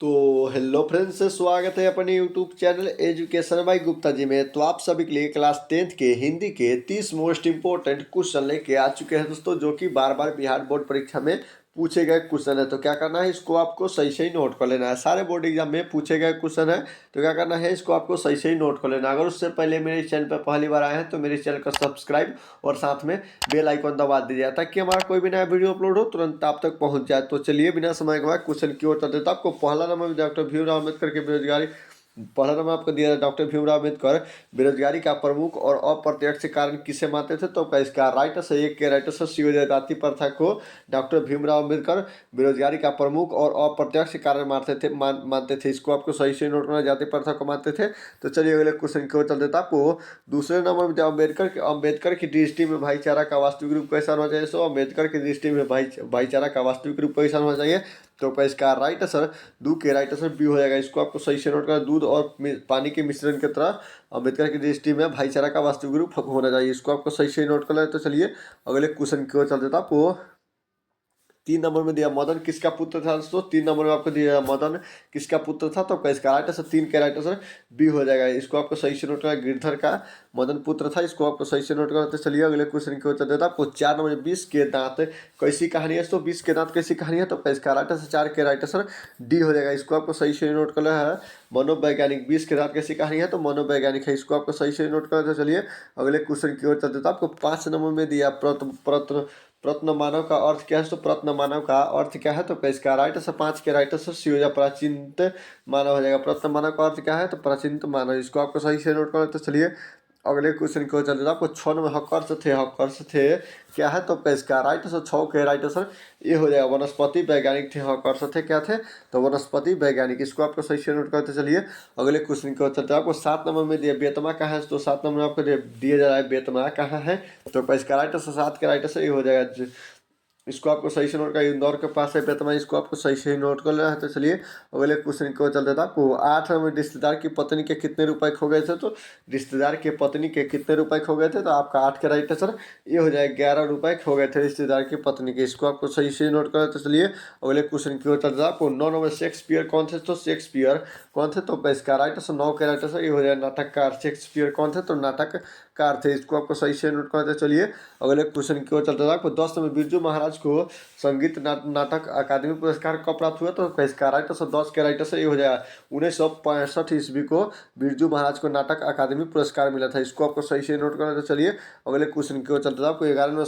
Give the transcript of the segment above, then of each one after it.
तो hello friends, स्वागत है अपने YouTube channel education by Gupta ji में। तो आप सभी के लिए क्लास 10th के हिंदी के 30 मोस्ट इंपॉर्टेंट क्वेश्चन लेके आ चुके हैं दोस्तों, जो कि बार बार बिहार बोर्ड परीक्षा में पूछे गए क्वेश्चन है। तो क्या करना है, इसको आपको सही सही नोट कर लेना है। सारे बोर्ड एग्जाम में पूछे गए क्वेश्चन है, तो क्या करना है, इसको आपको सही सही नोट कर लेना है। अगर उससे पहले मेरे चैनल पर पहली बार आए हैं तो मेरे चैनल को सब्सक्राइब और साथ में बेल आइकन दबा दीजिए, ताकि हमारा कोई भी नया वीडियो अपलोड हो तुरंत आप तक पहुंच जाए। तो चलिए बिना समय के बाद क्वेश्चन की ओर चलते हैं। तो आपको पहला नंबर डॉक्टर भीमराव अम्बेडकर के बेरोजगारी, पहला नंबर आपको दिया डॉक्टर भीमराव अम्बेडकर बेरोजगारी का प्रमुख और अप्रत्यक्ष कारण किसे मानते थे। तो इसका राइट है एक के राइट है सी हो जाए। जाति प्रथा को डॉक्टर भीमराव अम्बेडकर बेरोजगारी का प्रमुख और अप्रत्यक्ष कारण मानते थे। इसको आपको सही से नोट करना, जाति प्रथा को मानते थे। तो चलिए अगले क्वेश्चन की ओर चलते थे। आपको दूसरे नंबर में अम्बेडकर की दृष्टि में भाईचारा का वास्तविक रूप कैसा होना चाहिए। सो अम्बेडकर की दृष्टि में भाईचारा का वास्तविक रूप कैसा होना चाहिए। तो इसका राइट आंसर दू के राइट आंसर बी हो जाएगा। इसको आपको सही से नोट करना, दूध और पानी के मिश्रण की तरह अम्बेडकर की दृष्टि में भाईचारा का वास्तविक रूप होना चाहिए। इसको आपको सही से नोट करना है। तो चलिए अगले क्वेश्चन की ओर चलते थे। आपको 3 नंबर में दिया मदन किसका पुत्र था। दोस्तों 3 नंबर में आपको दिया मदन किसका पुत्र था। तो इसका राइट आंसर 3 का राइट आंसर बी हो जाएगा। इसको आपको सही से नोट करना, गिरधर का मदन पुत्र था। इसको आपको सही से नोट करना। तो चलिए अगले क्वेश्चन की ओर चलते थे। आपको 4 नंबर 20 के दांत कैसी कहानी है। तो 20 के दांत कैसी कहानी है। तो इसका राइट आंसर 4 के राइट आंसर डी हो जाएगा। इसको आपको सही से नोट करना है। मनोवैज्ञानिक 20 के दांत कैसी कहानी है। तो मनोवैज्ञानिक है। इसको आपको सही से नोट करना। तो चलिए अगले क्वेश्चन की ओर चलते थे। आपको 5 नंबर में दिया प्रत्न मानव का अर्थ क्या है। तो प्रत्न मानव का अर्थ क्या है। तो इसका राइट आंसर 5 के राइट आंसर सी हो जाएगा, प्राचीनत मानव हो जाएगा। प्रत्न मानव का अर्थ क्या है। तो प्राचीनत मानव। इसको आपको सही से नोट करना। तो चलिए अगले क्वेश्चन की ओर चलते हैं। आपको 6 नंबर हकर्ष थे क्या है। तो इसका राइट आंसर 6 के राइट आंसर ये हो जाएगा, वनस्पति वैज्ञानिक थे। हकर्ष थे क्या थे। तो वनस्पति वैज्ञानिक। इसको आपको सही से नोट करते चलिए अगले क्वेश्चन की ओर चलते हैं। आपको 7 नंबर में दिया बेतमा कहाँ है। तो 7 नंबर में आपको दिया जा रहा है बेतमा कहाँ है। तो इसका राइट आंसर 7 के राइट आंसर ये हो जाएगा। इसको आपको सही से नोट कर, इंदौर के पास है बेतमा। इसको आपको सही से नोट कर लेना है। तो चलिए अगले क्वेश्चन को चलते था। आपको 8 नंबर रिश्तेदार की पत्नी के कितने रुपए खो गए थे। तो रिश्तेदार के पत्नी के कितने रुपए खो गए थे। तो आपका 8 के राइट आंसर ये हो जाएगा, 11 रुपए खो गए थे रिश्तेदार की पत्नी के। इसको आपको सही से नोट करें। तो चलिए अगले क्वेश्चन की ओर चलते था। आपको 9 नंबर शेक्सपियर कौन थे। तो शेक्सपियर कौन थे। तो इसका राइट आंसर 9 के राइट आंसर ये हो जाएगा, नाटककार। शेक्सपियर कौन थे। तो नाटककार थे। इसको आपको सही से नोट करते चलिए अगले क्वेश्चन की ओर चलते था। आपको 10 नंबर बिरजू महाराज को संगीत नाटक अकादमी पुरस्कार कब प्राप्त हुआ। तो इसका राइट आंसर 10 के राइट आंसर ये हो जाएगा, 1965 ईस्वी को बिरजू महाराज को नाटक अकादमी पुरस्कार मिला था। इसको आपको सही से नोट करना। तो चलिए अगले क्वेश्चन की ओर चलते था। आपको 11 नंबर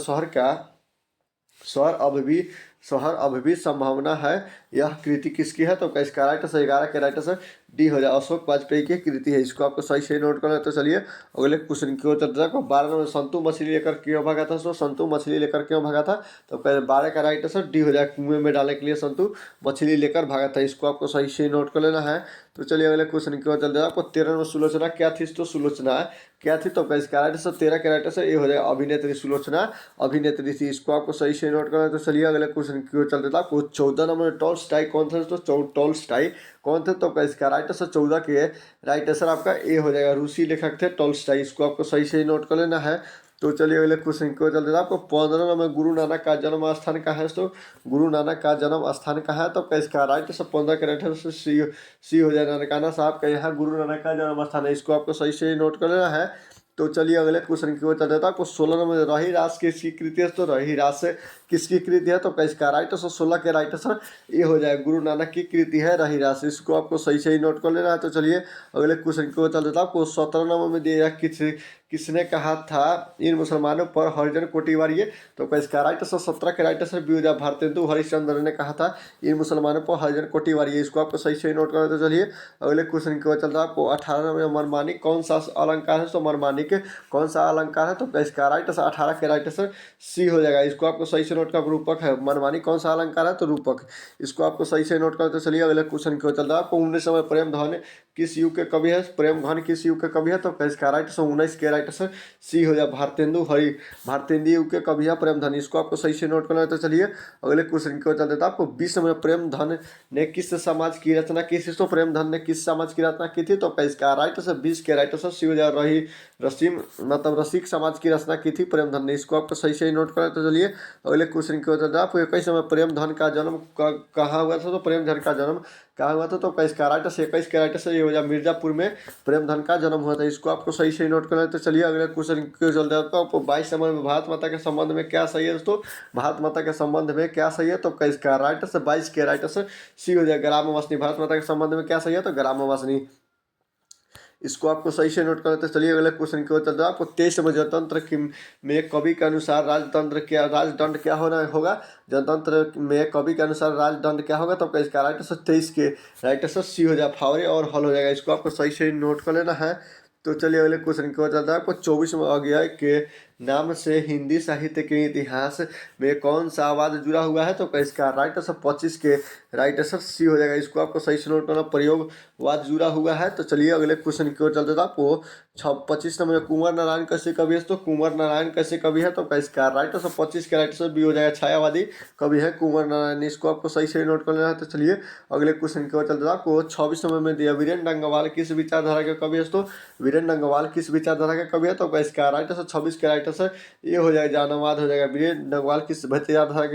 शहर अभी भी संभावना है, यह कृति किसकी है। तो इसका राइट आंसर 11 के राइट आंसर डी हो जाए, अशोक वाजपेयी की कृति है। इसको आपको सही से नोट करना है। तो चलिए अगले क्वेश्चन की ओर चलते हैं। 12 नंबर संतु मछली लेकर क्यों भागा था। तो संतु मछली लेकर क्यों भागा था। तो 12 का राइट आंसर डी हो जाए, कुएं में डालने के लिए संतु मछली लेकर भागा था। इसको आपको सही से नोट कर लेना है। तो चलिए अगले क्वेश्चन की ओर चलते हैं। आपको 13 नंबर सुलोचना क्या थी। तो सुलोचना क्या थी। तो इसका राइट आंसर 13 के राइट आंसर ये हो जाएगा, अभिनेत्री। सुलोचना अभिनेत्री थी। इसको आपको सही से नोट करना है। तो चलिए अगले क्वेश्चन की ओर चलते थे। आपको 14 नंबर टॉल्स्टाई कौन थे। तो टॉल्स्टाई कौन थे। तो इसका राइट आंसर 14 के राइट आंसर आपका ए हो जाएगा, रूसी लेखक थे टॉल्स्टाई। इसको आपको सही से नोट कर लेना है। तो चलिए अगले क्वेश्चन की ओर चलते थे। आपको 15 नंबर गुरु नानक का जन्म स्थान कहाँ है। तो गुरु नानक का जन्म स्थान कहाँ है। तो इसका राइट आंसर 15 के राइट आंसर सी हो जाएगा, ननकाना साहब का यहाँ गुरु नानक का जन्म स्थान है। इसको आपको सही से नोट कर लेना है। तो चलिए अगले क्वेश्चन की ओर चलते था। आपको 16 नंबर रही रास किसकी कृति है। तो रही रास किसकी कृति है। तो इसका राइट आंसर 16 के राइट आंसर ये हो जाएगा, गुरु नानक की कृति है रही रास। इसको आपको सही से ही नोट कर लेना है। तो चलिए अगले क्वेश्चन की ओर चलते था। आपको 17 नंबर में दिया किसने कहा था इन मुसलमानों पर हरिजन कोटि वारिये। तो इसका राइट आंसर 17 के राइट आंसर बी हो जाए, भारतेंदु हरिश्चंद्र ने कहा था इन मुसलमानों पर हरिजन कोटि वारिये। इसको आपको सही से नोट करना। तो चलिए अगले क्वेश्चन की ओर चलता है। आपको 18 नंबर मनमानिक कौन सा अलंकार है। तो मनमानिक कौन सा अलंकार है। तो इसका राइट आंसर 18 के राइट आंसर सी हो जाएगा। इसको आपको सही से नोट कर, रूपक है। मनमानिक कौन सा अलंकार है। तो रूपक। इसको आपको सही से नोट करते चलिए अगले क्वेश्चन की ओर चलता है। आपको 19 नंबर प्रेम धन किस युग के कवि है। प्रेम धन किस युग के कवि है। तो इसका राइट आंसर 19 के राइट आंसर सी हो जाए, भारतेंदु युग के कवि है प्रेम धन। इसको आपको सही से नोट करना है। तो चलिए अगले क्वेश्चन की ओर चलते हैं। आपको 20 नंबर प्रेम धन ने किस समाज की रचना की थी। तो प्रेम धन ने किस समाज की रचना की थी। तो इसका राइट आंसर 20 के राइट आंसर सी हो जाए, रसिक समाज की रचना की थी प्रेम धन ने। इसको आपको सही से नोट करना है। तो चलिए अगले क्वेश्चन की ओर चलते हैं। आपको 21 नंबर प्रेम धन का जन्म कहाँ हुआ था। तो प्रेम धन का जन्म कहाँ हुआ था, तो 21 कैरेट से 21 कैरेट से ये हो जाए मिर्जापुर में प्रेमधन का जन्म हुआ था। इसको आपको सही से नोट करना है। तो चलिए अगले क्वेश्चन क्यों चलते हैं। तो आपको 22 नंबर में भारत माता के संबंध में क्या सही है दोस्तों, भारत माता के संबंध में क्या सही है, तो 21 कैरेट से 22 कैरेट से सी हो जाए ग्रामवासनी। भारत माता के संबंध में क्या सही है, तो ग्रामवासनी। इसको आपको सही से नोट करते चलिए अगले क्वेश्चन की ओर चलते हैं। आपको 23 में जनतंत्र में कवि के अनुसार राजतंत्र क्या राजदंड क्या होगा, जनतंत्र में कवि के अनुसार राजदंड क्या होगा, तो आपका इसका राइट आंसर 23 के राइट आंसर सी हो जाए फावरे और हल हो जाएगा। इसको आपको सही से नोट कर लेना है। तो चलिए अगले क्वेश्चन की ओर चलता है। आपको 24 में आ गया के नाम से हिंदी साहित्य के इतिहास में कौन सा आवाज जुड़ा हुआ है, तो इसका राइट आंसर 25 के राइट आंसर सी हो जाएगा। इसको आपको सही से नोट करना, प्रयोग वाद जुड़ा हुआ है। तो चलिए अगले क्वेश्चन की ओर चलते थे। आपको 25 नंबर कुंवर नारायण कैसे कवि है, तो कुंवर नारायण कैसे कवि है, तो इसका राइट आंसर 25 के राइट आंसर बी हो जाएगा, छायावादी कवि है कुंवर नारायण। इसको आपको सही से नोट कर लेना है। तो चलिए अगले क्वेश्चन की ओर चलते थे। आपको 26 नंबर में दिया वीरेंद्र डंगवाल किस विचारधारा के कवि है, तो वीरेंद्र डंगवाल किस विचारधारा के कवि है, तो इसका राइट आंसर 26 के राइट आंसर ये हो जाएगा, जानवाद हो जाएगा। वीरेंद्र डंगवाल किस विचारधारा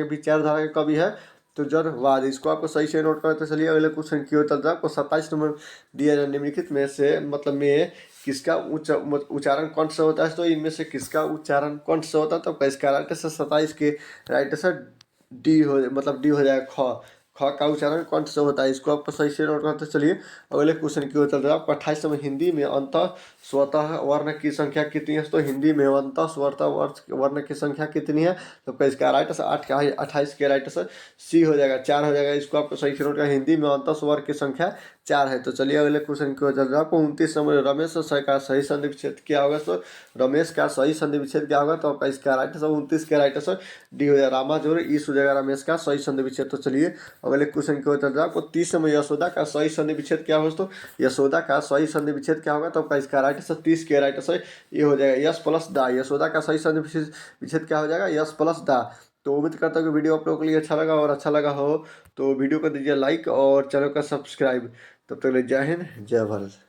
के कवि है, तो जड़वाद। इसको आपको सही से नोट करते चलिए अगले क्वेश्चन की ओर चलता है। आपको 27 नंबर दिया जाए निम्नलिखित में से मतलब में किसका उच्चारण कंठ से होता है, तो इनमें से किसका उच्चारण कंठ से होता है, तो इसका राइट आंसर 27 के राइट आंसर डी हो डी हो जाएगा, ख का उच्चारण कंठ से होता है। इसको आपको सही से नोट करते चलिए अगले क्वेश्चन की ओर चलते हैं। आपको 28 में हिंदी में अंतः स्वतः वर्ण की संख्या कितनी है, तो हिंदी में अंतः स्वतः वर्ण की संख्या कितनी है, तो इसका राइट आंसर 8 का 28 के राइट आंसर सी हो जाएगा, 4 हो जाएगा। इसको आपको सही से नोट करना, हिंदी में अंतः स्वर की संख्या 4 है। तो चलिए अगले क्वेश्चन की ओर चल रहा है। आपको 29 नंबर रमेश का सही संधि विच्छेद क्या होगा, तो रमेश का सही संधि विच्छेद क्या होगा, तो इसका राइट आंसर 29 के राइट आंसर डी हो जाएगा, रामा जोड़ ईस हो जाएगा रमेश का सही संधि विच्छेद। तो चलिए अगले क्वेश्चन की ओर चल रहा है। आपको 30 नंबर यशोदा का सही संधि विच्छेद क्या होगा, तो यशोदा का सही संधि विच्छेद क्या होगा, तो इसका राइट आंसर 30 के राइट आंसर ये हो जाएगा, यश प्लस दा। यशोदा का सही संधि विच्छेद क्या हो जाएगा, यश प्लस दा। तो उम्मीद करता हूँ कि वीडियो आप लोगों के लिए अच्छा लगा, और अच्छा लगा हो तो वीडियो को दीजिए लाइक और चैनल का सब्सक्राइब। तब तक ले जय हिंद जय भारत।